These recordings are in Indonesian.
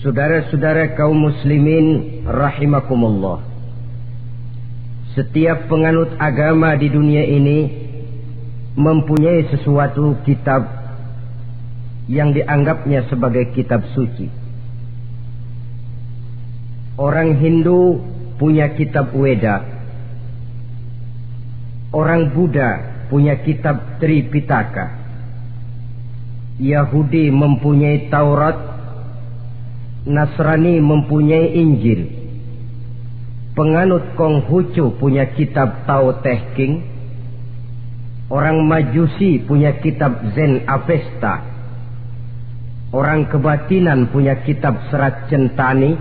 Saudara-saudara kaum muslimin rahimakumullah. Setiap penganut agama di dunia ini mempunyai sesuatu kitab yang dianggapnya sebagai kitab suci. Orang Hindu punya kitab Weda. Orang Buddha punya kitab Tripitaka. Yahudi mempunyai Taurat. Nasrani mempunyai Injil. Penganut Konghucu punya kitab Tao Te Ching. Orang Majusi punya kitab Zen Avesta. Orang kebatinan punya kitab Serat Centani,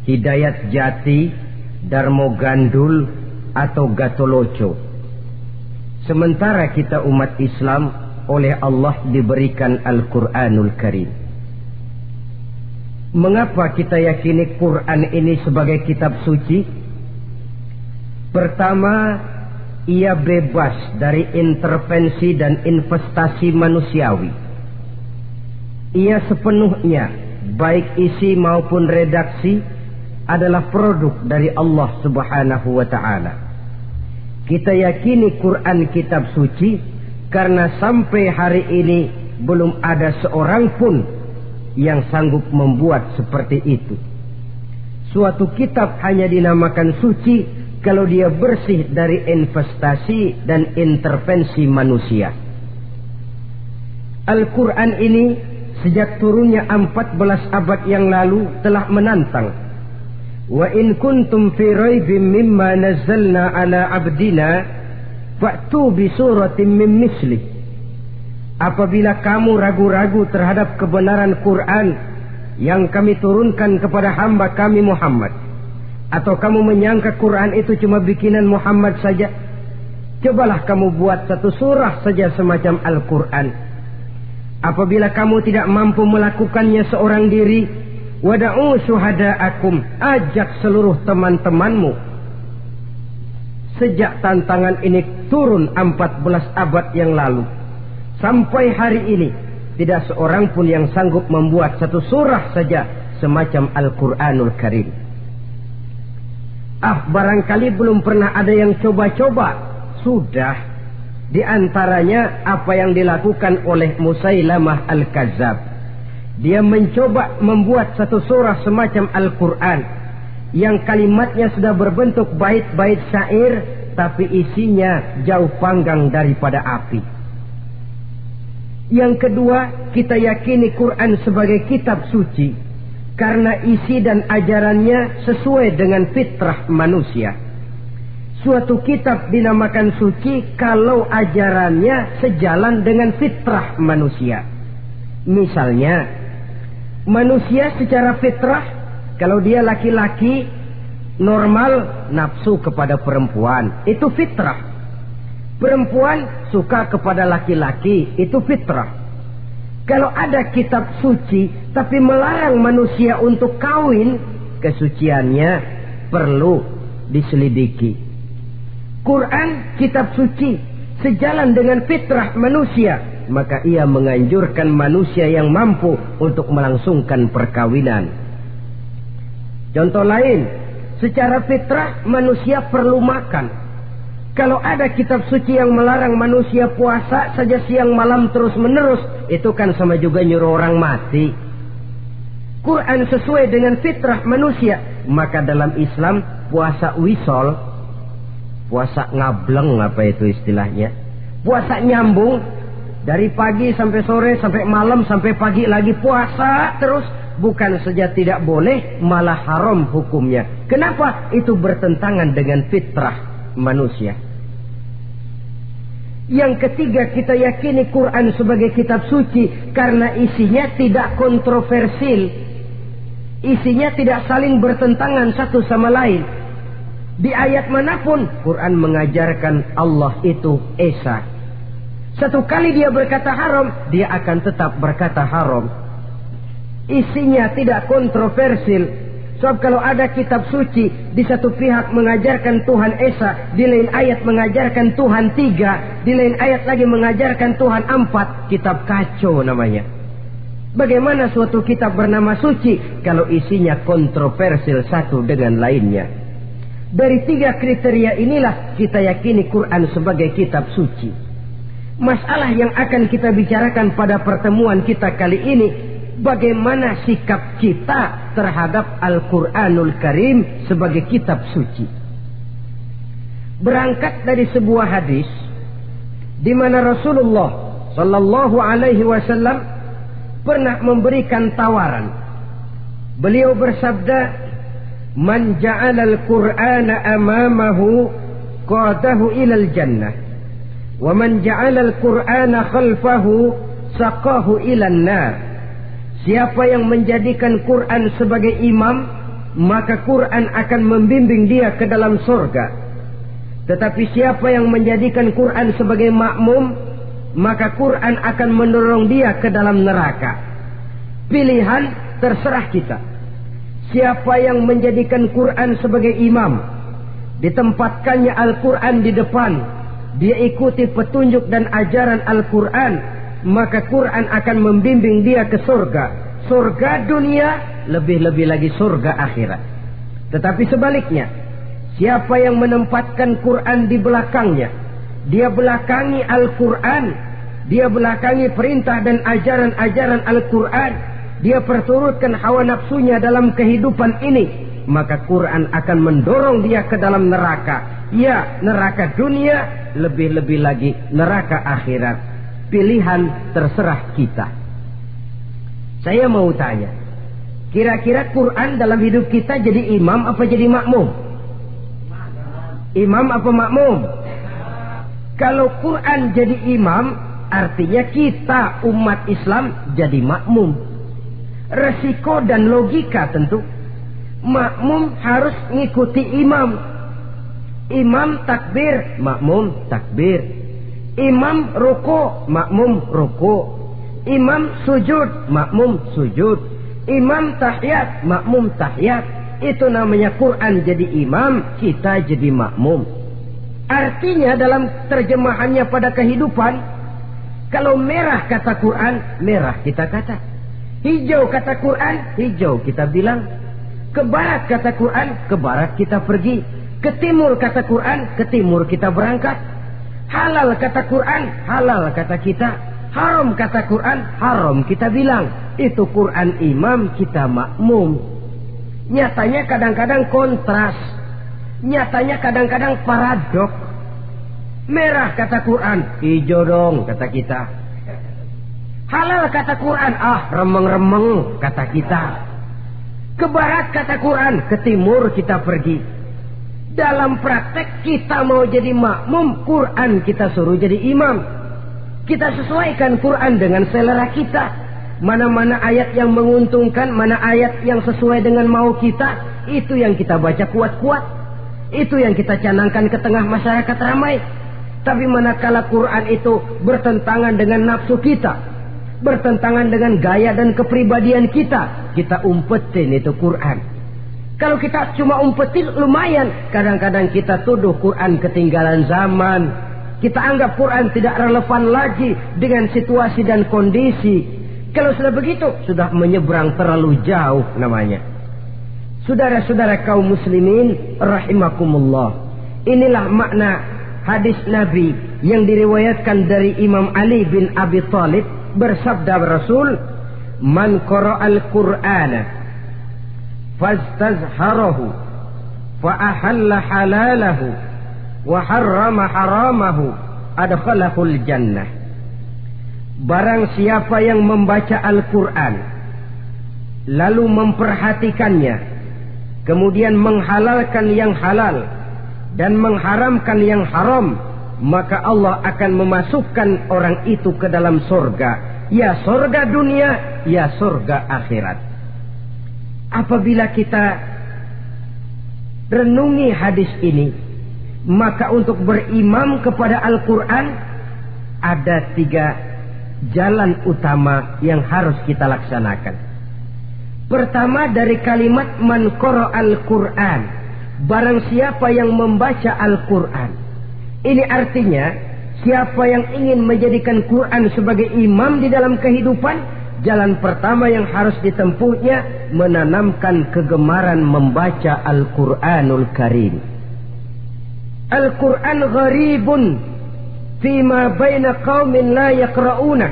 Hidayat Jati, Darmo Gandul atau Gatoloco. Sementara kita umat Islam oleh Allah diberikan Al-Quranul Karim. Mengapa kita yakini Quran ini sebagai kitab suci? Pertama, ia bebas dari intervensi dan investasi manusiawi. Ia sepenuhnya, baik isi maupun redaksi, adalah produk dari Allah Subhanahu wa Ta'ala. Kita yakini Quran kitab suci karena sampai hari ini belum ada seorang pun yang sanggup membuat seperti itu. Suatu kitab hanya dinamakan suci kalau dia bersih dari investasi dan intervensi manusia. Al-Quran ini sejak turunnya 14 abad yang lalu telah menantang. Wa in kuntum fi raibim mimma nazzalna ala abdina fa'tu bi suratin min mislih. Apabila kamu ragu-ragu terhadap kebenaran Quran yang kami turunkan kepada hamba kami Muhammad, atau kamu menyangka Quran itu cuma bikinan Muhammad saja, cobalah kamu buat satu surah saja semacam Al-Quran. Apabila kamu tidak mampu melakukannya seorang diri, wada'u syuhada'akum, ajak seluruh teman-temanmu. Sejak tantangan ini turun 14 abad yang lalu, sampai hari ini tidak seorang pun yang sanggup membuat satu surah saja semacam Al-Quranul Karim. Barangkali belum pernah ada yang coba-coba. Sudah. Di antaranya apa yang dilakukan oleh Musailamah Al-Kadzab. Dia mencoba membuat satu surah semacam Al-Quran yang kalimatnya sudah berbentuk bait-bait syair, tapi isinya jauh panggang daripada api. Yang kedua, kita yakini Quran sebagai kitab suci karena isi dan ajarannya sesuai dengan fitrah manusia. Suatu kitab dinamakan suci kalau ajarannya sejalan dengan fitrah manusia. Misalnya, manusia secara fitrah, kalau dia laki-laki normal nafsu kepada perempuan, itu fitrah. Perempuan suka kepada laki-laki, itu fitrah. Kalau ada kitab suci tapi melarang manusia untuk kawin, kesuciannya perlu diselidiki. Quran kitab suci sejalan dengan fitrah manusia, maka ia menganjurkan manusia yang mampu untuk melangsungkan perkawinan. Contoh lain, secara fitrah manusia perlu makan. Kalau ada kitab suci yang melarang manusia puasa saja siang malam terus menerus, itu kan sama juga nyuruh orang mati. Quran sesuai dengan fitrah manusia, maka dalam Islam puasa wisol, puasa ngableng, apa itu istilahnya, puasa nyambung dari pagi sampai sore sampai malam sampai pagi lagi puasa terus, bukan saja tidak boleh, malah haram hukumnya. Kenapa? Itu bertentangan dengan fitrah manusia. Yang ketiga, kita yakini Quran sebagai kitab suci karena isinya tidak kontroversial. Isinya tidak saling bertentangan satu sama lain. Di ayat manapun Quran mengajarkan Allah itu Esa. Satu kali dia berkata haram, dia akan tetap berkata haram. Isinya tidak kontroversial. Sebab kalau ada kitab suci, di satu pihak mengajarkan Tuhan Esa, di lain ayat mengajarkan Tuhan 3, di lain ayat lagi mengajarkan Tuhan 4, kitab kacau namanya. Bagaimana suatu kitab bernama suci kalau isinya kontroversial satu dengan lainnya? Dari 3 kriteria inilah kita yakini Quran sebagai kitab suci. Masalah yang akan kita bicarakan pada pertemuan kita kali ini, bagaimana sikap kita terhadap Al-Quranul Karim sebagai kitab suci. Berangkat dari sebuah hadis di mana Rasulullah Sallallahu Alaihi Wasallam pernah memberikan tawaran. Beliau bersabda, "Man ja'ala al-Qur'ana amamahu qadahu ilal jannah, wa man ja'ala al-Qur'ana khalfahu saqahu ilan nar." Siapa yang menjadikan Quran sebagai imam, maka Quran akan membimbing dia ke dalam surga. Tetapi siapa yang menjadikan Quran sebagai makmum, maka Quran akan mendorong dia ke dalam neraka. Pilihan terserah kita. Siapa yang menjadikan Quran sebagai imam, ditempatkannya Al-Quran di depan, dia ikuti petunjuk dan ajaran Al-Quran, maka Quran akan membimbing dia ke surga. Surga dunia, lebih-lebih lagi surga akhirat. Tetapi sebaliknya, siapa yang menempatkan Quran di belakangnya, dia belakangi Al-Quran, dia belakangi perintah dan ajaran-ajaran Al-Quran, dia perturutkan hawa nafsunya dalam kehidupan ini, maka Quran akan mendorong dia ke dalam neraka. Ya, neraka dunia, lebih-lebih lagi neraka akhirat. Pilihan terserah kita. Saya mau tanya, kira-kira Quran dalam hidup kita jadi imam apa jadi makmum? Imam apa makmum? Kalau Quran jadi imam, artinya kita umat Islam jadi makmum. Resiko dan logika tentu. Makmum harus ngikuti imam. Imam takbir, makmum takbir. Imam ruku, makmum ruku. Imam sujud, makmum sujud. Imam tahiyat, makmum tahiyat. Itu namanya Quran jadi imam, kita jadi makmum. Artinya dalam terjemahannya pada kehidupan, kalau merah kata Quran, merah kita kata. Hijau kata Quran, hijau kita bilang. Ke barat kata Quran, ke barat kita pergi. Ke timur kata Quran, ke timur kita berangkat. Halal kata Quran, halal kata kita. Haram kata Quran, haram kita bilang. Itu Quran imam, kita makmum. Nyatanya kadang-kadang kontras. Nyatanya kadang-kadang paradok. Merah kata Quran, hijau dong kata kita. Halal kata Quran, remeng-remeng kata kita. Ke barat kata Quran, ke timur kita pergi. Dalam praktek kita mau jadi makmum, Quran kita suruh jadi imam. Kita sesuaikan Quran dengan selera kita. Mana-mana ayat yang menguntungkan, mana ayat yang sesuai dengan mau kita, itu yang kita baca kuat-kuat. Itu yang kita canangkan ke tengah masyarakat ramai. Tapi manakala Quran itu bertentangan dengan nafsu kita, bertentangan dengan gaya dan kepribadian kita, kita umpetin itu Quran. Kalau kita cuma umpetin lumayan, kadang-kadang kita tuduh Quran ketinggalan zaman. Kita anggap Quran tidak relevan lagi dengan situasi dan kondisi. Kalau sudah begitu, sudah menyeberang terlalu jauh namanya. Saudara-saudara kaum muslimin rahimakumullah, inilah makna hadis Nabi yang diriwayatkan dari Imam Ali bin Abi Thalib. Bersabda Rasul, "Man qara'al Qur'ana fastazharahu fa ahalla halalahu wa harrama haramahu adkhalahul jannah." Barang siapa yang membaca Al-Quran lalu memperhatikannya, kemudian menghalalkan yang halal dan mengharamkan yang haram, maka Allah akan memasukkan orang itu ke dalam surga. Ya surga dunia, ya surga akhirat. Apabila kita renungi hadis ini, maka untuk berimam kepada Al-Quran ada 3 jalan utama yang harus kita laksanakan. Pertama, dari kalimat man qara'al Quran, barang siapa yang membaca Al-Quran. Ini artinya siapa yang ingin menjadikan Quran sebagai imam di dalam kehidupan, jalan pertama yang harus ditempuhnya menanamkan kegemaran membaca Al-Quranul Karim. Al-Quran gharibun fima baina qaumin la yaqra'una.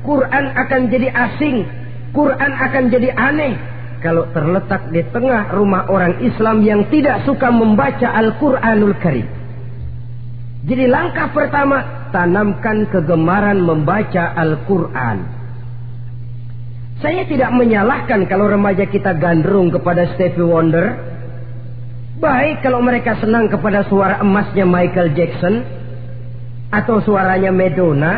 Quran akan jadi asing, Quran akan jadi aneh kalau terletak di tengah rumah orang Islam yang tidak suka membaca Al-Quranul Karim. Jadi langkah pertama, tanamkan kegemaran membaca Al-Quran. Saya tidak menyalahkan kalau remaja kita gandrung kepada Stevie Wonder. Baik kalau mereka senang kepada suara emasnya Michael Jackson atau suaranya Madonna.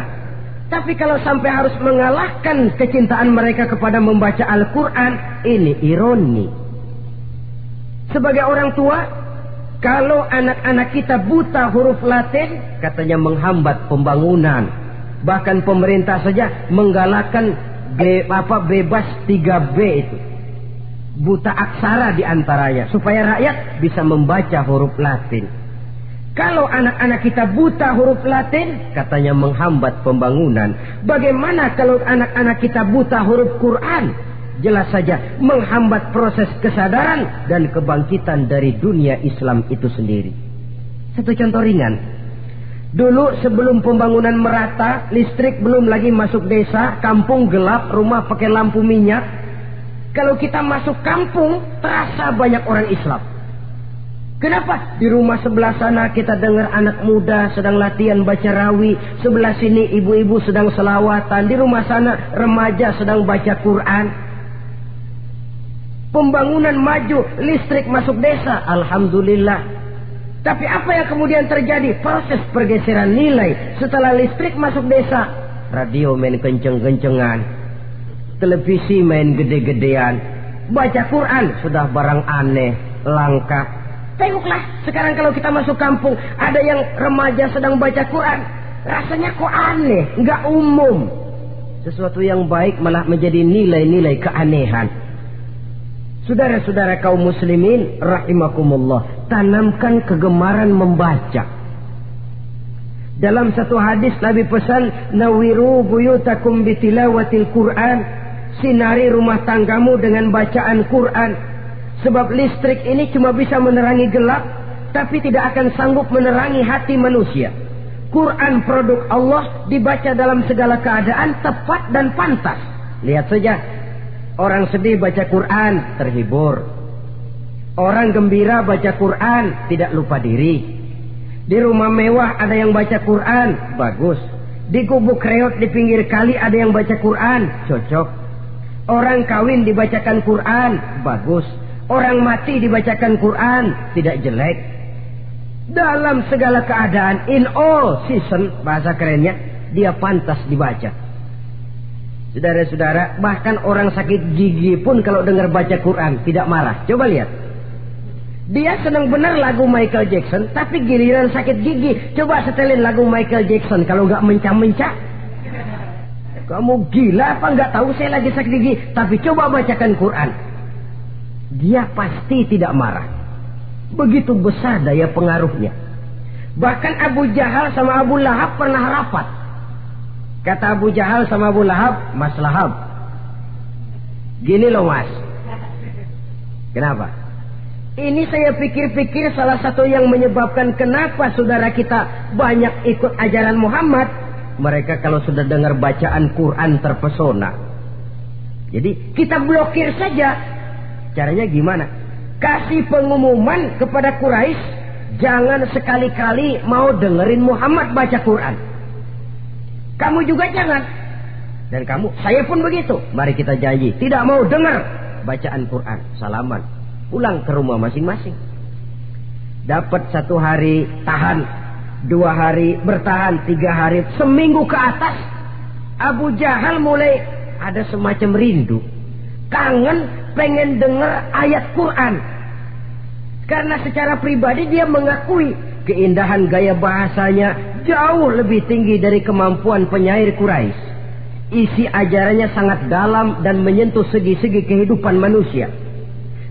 Tapi kalau sampai harus mengalahkan kecintaan mereka kepada membaca Al-Quran, ini ironi. Sebagai orang tua, kalau anak-anak kita buta huruf Latin, katanya menghambat pembangunan. Bahkan pemerintah saja menggalakkan bebas 3B itu. Buta aksara diantaranya, supaya rakyat bisa membaca huruf Latin. Kalau anak-anak kita buta huruf Latin, katanya menghambat pembangunan. Bagaimana kalau anak-anak kita buta huruf Quran? Jelas saja menghambat proses kesadaran dan kebangkitan dari dunia Islam itu sendiri. Satu contoh ringan. Dulu sebelum pembangunan merata, listrik belum lagi masuk desa, kampung gelap, rumah pakai lampu minyak. Kalau kita masuk kampung, terasa banyak orang Islam. Kenapa? Di rumah sebelah sana kita dengar anak muda sedang latihan baca rawi, sebelah sini ibu-ibu sedang selawatan, di rumah sana remaja sedang baca Quran. Pembangunan maju, listrik masuk desa, alhamdulillah. Tapi apa yang kemudian terjadi? Proses pergeseran nilai. Setelah listrik masuk desa, radio main kenceng-kencengan, televisi main gede-gedean, baca Quran sudah barang aneh, langka. Tengoklah sekarang kalau kita masuk kampung, ada yang remaja sedang baca Quran, rasanya kok aneh, nggak umum. Sesuatu yang baik malah menjadi nilai-nilai keanehan. Saudara-saudara kaum muslimin rahimakumullah, tanamkan kegemaran membaca. Dalam satu hadis Nabi pesan, nawiru buyutakum bitilawatil Quran, sinari rumah tanggamu dengan bacaan Quran. Sebab listrik ini cuma bisa menerangi gelap, tapi tidak akan sanggup menerangi hati manusia. Quran produk Allah dibaca dalam segala keadaan, tepat dan pantas. Lihat saja, orang sedih baca Quran, terhibur. Orang gembira baca Quran, tidak lupa diri. Di rumah mewah ada yang baca Quran, bagus. Di gubuk reot di pinggir kali ada yang baca Quran, cocok. Orang kawin dibacakan Quran, bagus. Orang mati dibacakan Quran, tidak jelek. Dalam segala keadaan, in all season, bahasa kerennya, dia pantas dibaca. Saudara-saudara, bahkan orang sakit gigi pun kalau dengar baca Quran tidak marah. Coba lihat. Dia senang benar lagu Michael Jackson, tapi giliran sakit gigi, coba setelin lagu Michael Jackson kalau nggak mencah-mencah. Kamu gila apa nggak tahu saya lagi sakit gigi, tapi coba bacakan Quran. Dia pasti tidak marah. Begitu besar daya pengaruhnya. Bahkan Abu Jahal sama Abu Lahab pernah rapat. Kata Abu Jahal sama Abu Lahab, Mas Lahab, gini loh mas. Kenapa? Ini saya pikir-pikir salah satu yang menyebabkan kenapa saudara kita banyak ikut ajaran Muhammad, mereka kalau sudah dengar bacaan Quran terpesona. Jadi kita blokir saja. Caranya gimana? Kasih pengumuman kepada Quraisy, jangan sekali-kali mau dengerin Muhammad baca Quran. Kamu juga jangan. Dan kamu, saya pun begitu. Mari kita janji, tidak mau dengar bacaan Quran. Salaman, pulang ke rumah masing-masing. Dapat 1 hari tahan, 2 hari bertahan, 3 hari, seminggu ke atas, Abu Jahal mulai ada semacam rindu, kangen, pengen dengar ayat Quran. Karena secara pribadi dia mengakui keindahan gaya bahasanya jauh lebih tinggi dari kemampuan penyair Quraisy. Isi ajarannya sangat dalam dan menyentuh segi-segi kehidupan manusia.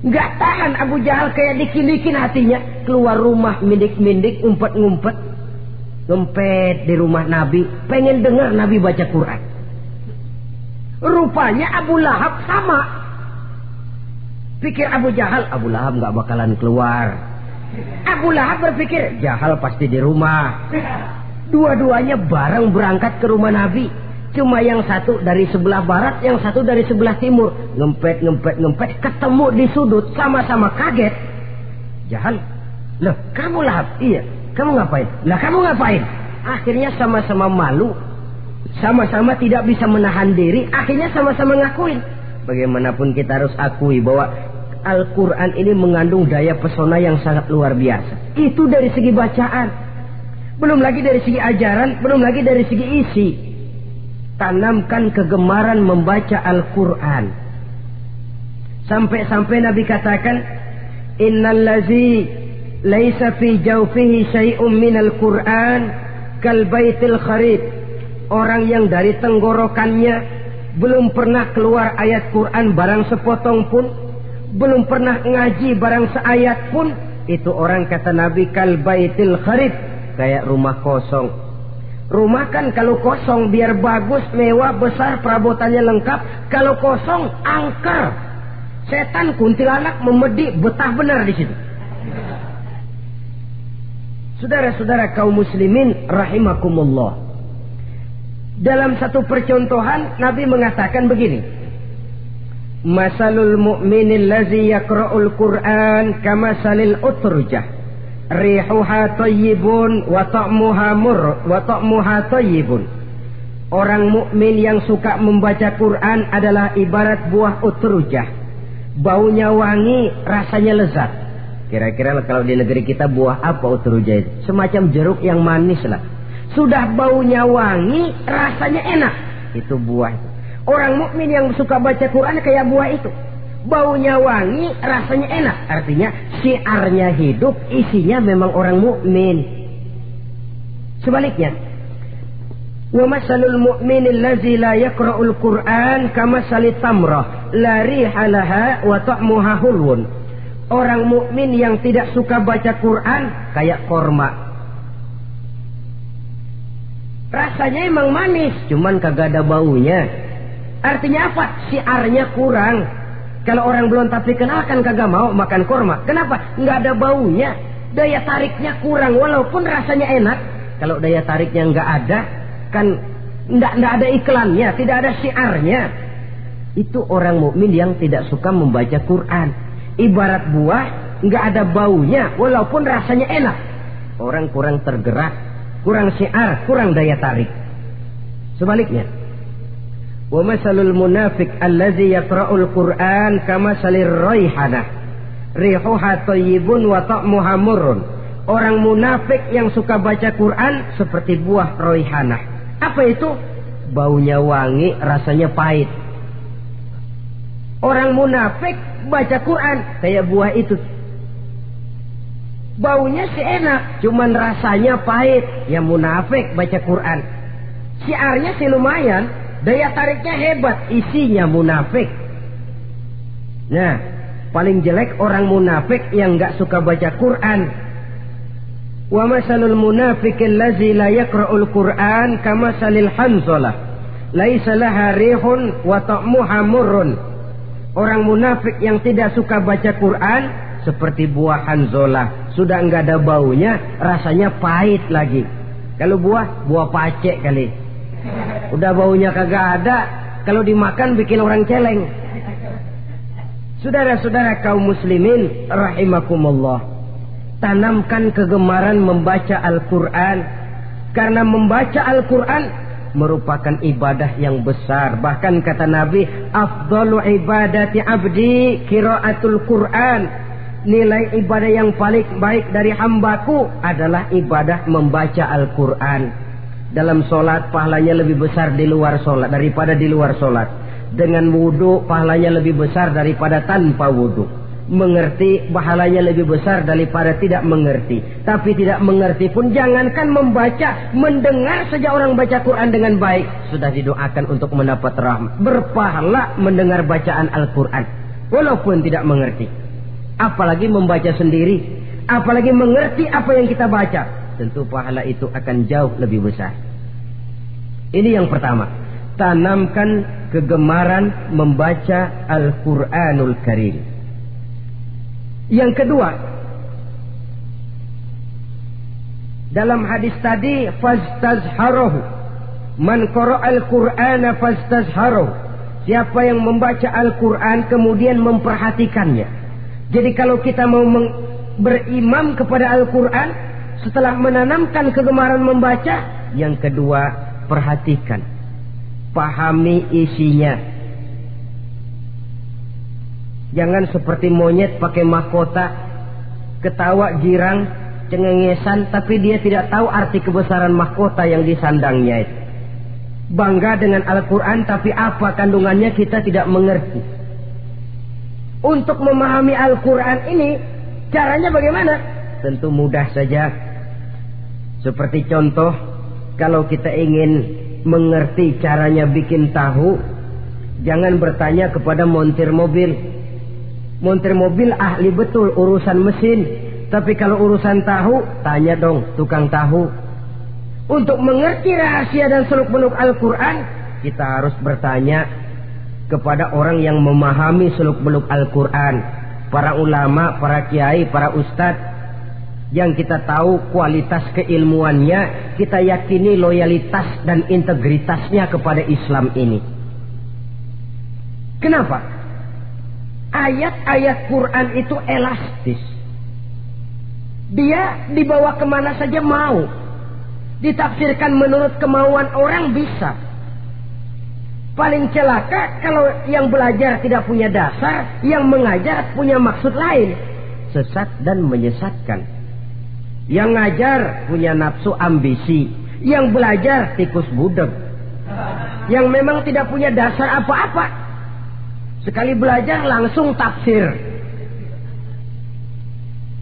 Nggak tahan Abu Jahal, kayak dikilikin hatinya. Keluar rumah mindik-mindik, ngumpet-ngumpet, ngempet di rumah Nabi, pengen dengar Nabi baca Quran. Rupanya Abu Lahab sama. Pikir Abu Lahab nggak bakalan keluar. Abu Lahab berpikir Jahal pasti di rumah. Dua-duanya bareng berangkat ke rumah Nabi. Cuma yang satu dari sebelah barat, yang satu dari sebelah timur. Ngempet, ketemu di sudut, sama-sama kaget. Jahal, loh kamu Lahab? Iya, kamu ngapain? Lah kamu ngapain? Akhirnya sama-sama malu, sama-sama tidak bisa menahan diri. Akhirnya sama-sama ngakuin. Bagaimanapun kita harus akui bahwa Al-Quran ini mengandung daya pesona yang sangat luar biasa. Itu dari segi bacaan, belum lagi dari segi ajaran, belum lagi dari segi isi. Tanamkan kegemaran membaca Al-Quran. Sampai-sampai Nabi katakan, Innallazi laisa fi jawfihi syai'um minal Quran kal baitil kharib. Orang yang dari tenggorokannya belum pernah keluar ayat Quran barang sepotong pun, belum pernah ngaji barang seayat pun, itu orang kata Nabi kal baitil kharib, kayak rumah kosong. Rumah kan kalau kosong biar bagus, mewah, besar, perabotannya lengkap. Kalau kosong angker, setan kuntilanak memedi betah benar di situ. Saudara-saudara kaum muslimin rahimakumullah, dalam satu percontohan Nabi mengatakan begini, Masalul mu'minil lazi yaqra'ul Qur'an kamasalil utrujah rihuha thayyibun wa ta'muha thayyibun. Orang mukmin yang suka membaca Quran adalah ibarat buah utrujah, baunya wangi, rasanya lezat. Kira-kira kalau di negeri kita buah apa utrujah itu? Semacam jeruk yang manis lah. Sudah baunya wangi, rasanya enak. Itu buah itu. Orang mukmin yang suka baca Quran kayak buah itu. Baunya wangi, rasanya enak. Artinya syiarnya hidup, isinya memang orang mukmin. Sebaliknya, wa masalul mu'minil ladzi la yaqra'ul Qur'an kamasalit tamrah la riha laha wa ta'muha hulwun. Orang mukmin yang tidak suka baca Quran kayak korma. Rasanya emang manis, cuman kagak ada baunya. Artinya apa? Syiarnya kurang. Kalau orang belum tapi kenal kan kagak mau makan korma. Kenapa? Nggak ada baunya. Daya tariknya kurang, walaupun rasanya enak. Kalau daya tariknya nggak ada, kan nggak ada iklannya, tidak ada syiarnya. Itu orang mukmin yang tidak suka membaca Quran. Ibarat buah, nggak ada baunya, walaupun rasanya enak. Orang kurang tergerak, kurang syiar, kurang daya tarik. Sebaliknya, wa masalul munafiq allazi yaqra'ul Qur'an kamasalir raihanah rihuha thayyibun wa ta'muha murrun. Orang munafik yang suka baca Quran seperti buah raihanah. Apa itu? Baunya wangi, rasanya pahit. Orang munafik baca Quran kayak buah itu. Baunya sih enak, cuman rasanya pahit. Ya munafik baca Quran. Syiarnya sih lumayan, daya tariknya hebat, isinya munafik. Nah, paling jelek orang munafik yang nggak suka baca Quran. Wa masalul munafiqil ladzi la yaqra'ul Qur'an kamasalil hanzalah laisa laha rihun wa ta'muha murrun. Orang munafik yang tidak suka baca Quran seperti buah hanzalah, sudah enggak ada baunya, rasanya pahit lagi. Kalau buah pacek kali. Udah baunya kagak ada, kalau dimakan bikin orang celeng. Saudara-saudara kaum muslimin rahimakumullah, tanamkan kegemaran membaca Al-Quran, karena membaca Al-Quran merupakan ibadah yang besar. Bahkan kata Nabi, afdalu ibadati abdi qiraatul Quran. Nilai ibadah yang paling baik dari hambaku adalah ibadah membaca Al-Quran. Dalam solat pahalanya lebih besar di luar solat daripada di luar solat. Dengan wudu pahalanya lebih besar daripada tanpa wudu. Mengerti pahalanya lebih besar daripada tidak mengerti. Tapi tidak mengerti pun jangankan membaca, mendengar saja orang baca Quran dengan baik sudah didoakan untuk mendapat rahmat. Berpahala mendengar bacaan Al-Quran walaupun tidak mengerti. Apalagi membaca sendiri, apalagi mengerti apa yang kita baca, tentu pahala itu akan jauh lebih besar. Ini yang pertama. tanamkan kegemaran membaca Al-Quranul Karim. Yang kedua, dalam hadis tadi, fastazharuhu, man qara'al Qur'ana fastazharuhu, siapa yang membaca Al-Quran kemudian memperhatikannya. Jadi kalau kita mau berimam kepada Al-Quran, setelah menanamkan kegemaran membaca, yang kedua, perhatikan, pahami isinya. Jangan seperti monyet pakai mahkota, ketawa girang, cengengesan, tapi dia tidak tahu arti kebesaran mahkota yang disandangnya itu. Bangga dengan Al-Quran, tapi apa kandungannya kita tidak mengerti. Untuk memahami Al-Quran ini, caranya bagaimana? Tentu mudah saja. Seperti contoh, kalau kita ingin mengerti caranya bikin tahu, jangan bertanya kepada montir mobil. Montir mobil ahli betul urusan mesin, tapi kalau urusan tahu, tanya dong tukang tahu. Untuk mengerti rahasia dan seluk-beluk Al-Quran, kita harus bertanya kepada orang yang memahami seluk-beluk Al-Quran, para ulama, para kiai, para ustadz, yang kita tahu kualitas keilmuannya, kita yakini loyalitas dan integritasnya kepada Islam ini. Kenapa? Ayat-ayat Quran itu elastis. Dia dibawa kemana saja mau. Ditafsirkan menurut kemauan orang bisa. Paling celaka kalau yang belajar tidak punya dasar, yang mengajar punya maksud lain, sesat dan menyesatkan. Yang ngajar punya nafsu ambisi, yang belajar tikus budeg, yang memang tidak punya dasar apa-apa, sekali belajar langsung tafsir.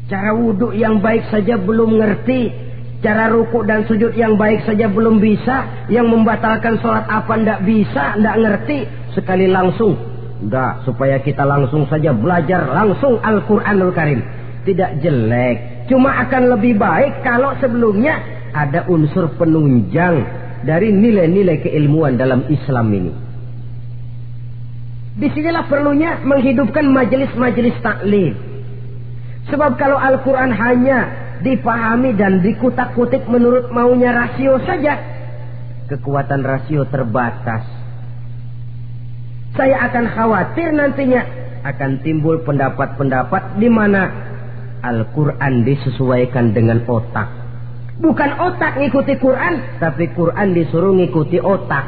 Cara wudhu yang baik saja belum ngerti, cara ruku dan sujud yang baik saja belum bisa, yang membatalkan sholat apa ndak bisa, ndak ngerti, sekali langsung. Ndak, supaya kita langsung saja belajar langsung Al-Quranul Karim. Tidak jelek, cuma akan lebih baik kalau sebelumnya ada unsur penunjang dari nilai-nilai keilmuan dalam Islam ini. Disinilah perlunya menghidupkan majelis-majelis taklim. Sebab kalau Al-Quran hanya dipahami dan dikutak-kutik menurut maunya rasio saja, kekuatan rasio terbatas. Saya akan khawatir nantinya akan timbul pendapat-pendapat di mana Al-Quran disesuaikan dengan otak. Bukan otak ngikuti Quran, tapi Quran disuruh ngikuti otak.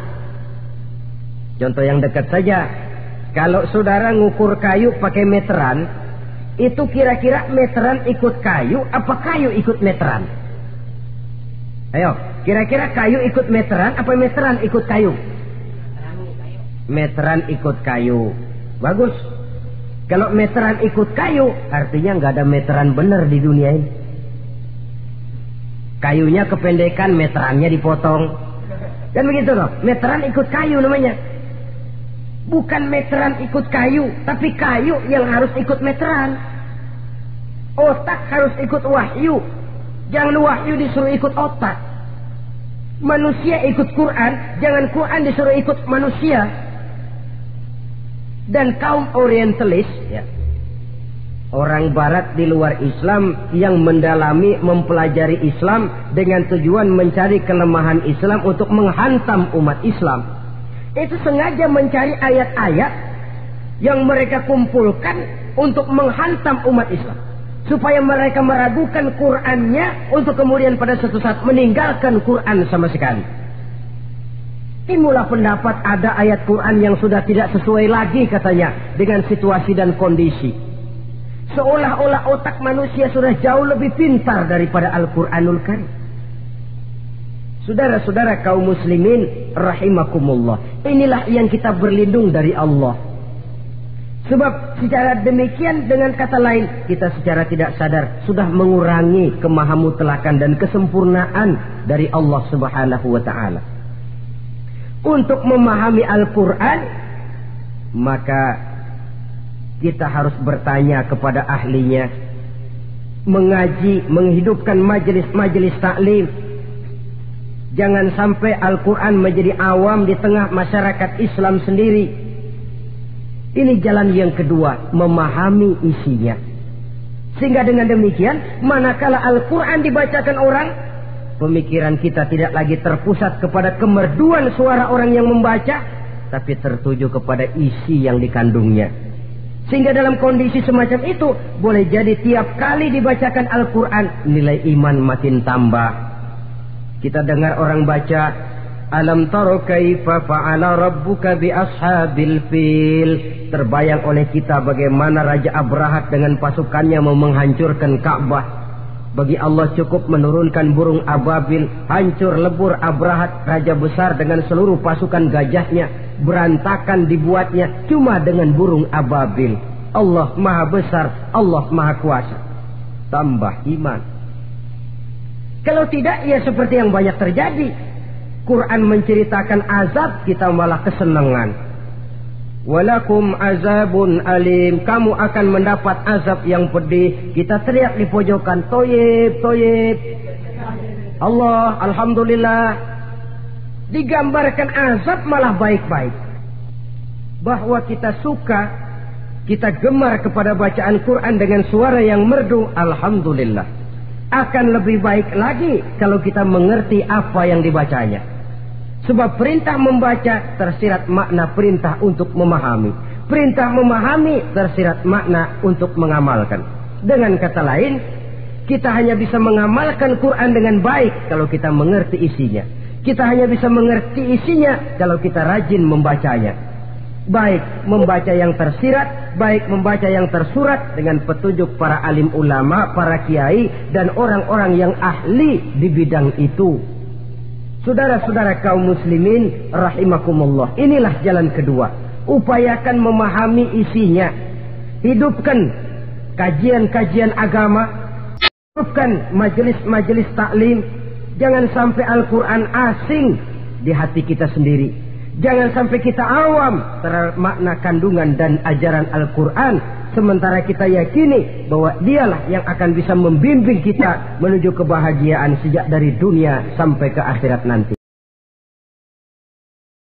Contoh yang dekat saja. Kalau saudara ngukur kayu pakai meteran, itu kira-kira meteran ikut kayu, apa kayu ikut meteran? Ayo, kira-kira kayu ikut meteran, apa meteran ikut kayu? Meteran ikut kayu. Bagus. Kalau meteran ikut kayu, artinya nggak ada meteran benar di dunia ini. Kayunya kependekan, meterannya dipotong. Dan begitu loh, meteran ikut kayu namanya. Bukan meteran ikut kayu, tapi kayu yang harus ikut meteran. Otak harus ikut wahyu. Jangan wahyu disuruh ikut otak. Manusia ikut Quran, jangan Quran disuruh ikut manusia. Dan kaum orientalis, ya, orang barat di luar Islam yang mendalami, mempelajari Islam dengan tujuan mencari kelemahan Islam untuk menghantam umat Islam, itu sengaja mencari ayat-ayat yang mereka kumpulkan untuk menghantam umat Islam, supaya mereka meragukan Qurannya untuk kemudian pada suatu saat meninggalkan Quran sama sekali. Timbullah pendapat ada ayat Quran yang sudah tidak sesuai lagi katanya dengan situasi dan kondisi. Seolah-olah otak manusia sudah jauh lebih pintar daripada Al-Quranul Karim. Saudara-saudara kaum muslimin rahimakumullah, inilah yang kita berlindung dari Allah. Sebab secara demikian, dengan kata lain, kita secara tidak sadar sudah mengurangi kemahamutlakan dan kesempurnaan dari Allah Subhanahu wa ta'ala. Untuk memahami Al-Quran, maka kita harus bertanya kepada ahlinya, mengaji, menghidupkan majelis-majelis taklim. Jangan sampai Al-Quran menjadi awam di tengah masyarakat Islam sendiri. Ini jalan yang kedua, memahami isinya. Sehingga dengan demikian, manakala Al-Quran dibacakan orang, pemikiran kita tidak lagi terpusat kepada kemerduan suara orang yang membaca, tapi tertuju kepada isi yang dikandungnya. Sehingga dalam kondisi semacam itu, boleh jadi tiap kali dibacakan Al-Quran, nilai iman makin tambah. Kita dengar orang baca, Alam taro kaifa fa'ala rabbuka bi ashabil fil. Terbayang oleh kita bagaimana Raja Abrahat dengan pasukannya mau menghancurkan Ka'bah. Bagi Allah cukup menurunkan burung ababil, hancur lebur Abrahat, raja besar dengan seluruh pasukan gajahnya, berantakan dibuatnya cuma dengan burung ababil. Allah maha besar, Allah maha kuasa. Tambah iman. Kalau tidak, ya seperti yang banyak terjadi. Quran menceritakan azab, kita malah kesenangan. Walakum azabun alim, kamu akan mendapat azab yang pedih. Kita teriak di pojokan, toyib, toyib. Allah, alhamdulillah. Digambarkan azab malah baik-baik. Bahwa kita suka, kita gemar kepada bacaan Quran dengan suara yang merdu, alhamdulillah. Akan lebih baik lagi kalau kita mengerti apa yang dibacanya. Sebab perintah membaca tersirat makna perintah untuk memahami. Perintah memahami tersirat makna untuk mengamalkan. Dengan kata lain, kita hanya bisa mengamalkan Quran dengan baik kalau kita mengerti isinya. Kita hanya bisa mengerti isinya kalau kita rajin membacanya. Baik membaca yang tersirat, baik membaca yang tersurat dengan petunjuk para alim ulama, para kiai, dan orang-orang yang ahli di bidang itu. Saudara-saudara kaum muslimin rahimakumullah, inilah jalan kedua. Upayakan memahami isinya. Hidupkan kajian-kajian agama. Hidupkan majelis-majelis taklim. Jangan sampai Al-Quran asing di hati kita sendiri. Jangan sampai kita awam terhadap makna kandungan dan ajaran Al-Quran, sementara kita yakini bahwa dialah yang akan bisa membimbing kita menuju kebahagiaan sejak dari dunia sampai ke akhirat nanti.